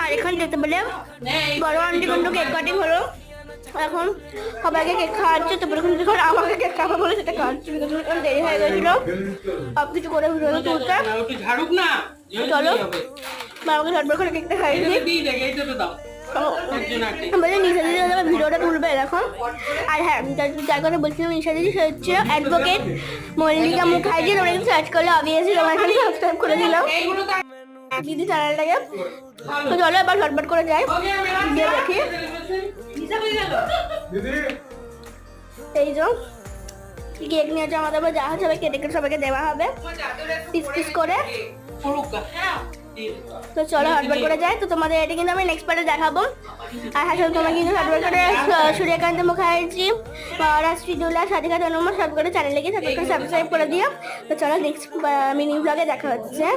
আর এখানে দেখতে পেলে বড় আন্টি কিন্তু কেক কাটিং হলো। এখন সবাইকে কেক খাওয়াচ্ছে, তারপরে যখন আমাকে কেক খাওয়া বলে সেটা খাওয়াচ্ছে, দেরি হয়ে গেছিল সব কিছু করে ভিডিও তুলতে। চলো আমাকে ঝটপট করে কেকটা খাইয়ে নিশা দিদি ভিডিওটা তুলবে এখন। আর হ্যাঁ, যার কথা বলছিলাম নিশা দিদি, সে হচ্ছে অ্যাডভোকেট মল্লিকা মুখার্জি। তোমরা কিন্তু সার্চ করলে অবভিয়াসলি তোমার এখানে সাবস্ক্রাইব করে দিলাম দিদি চ্যানেলটাকে। তো চলো এবার ঝটপট করে যাই, গিয়ে দেখি। এই যে কেক নিয়েছে আমাদের, যা সবাই কেটে কেটে সবাইকে দেওয়া হবে পিস পিস করে। তো চলো হটপট করে যাই। তো তোমাদের এটা কিন্তু আমি নেক্সট পার্টে দেখাবো। আর হ্যাঁ, তোমরা কিন্তু হটপট করে সূর্যকান্ত মুখার্জি, রাষ্ট্রীদুল্লাহ, সাধিকা তনুমা সব করে চ্যানেলে গিয়ে সাবস্ক্রাইব করে দিও। তো চলো নেক্সট মিনি ব্লগে দেখা হচ্ছে।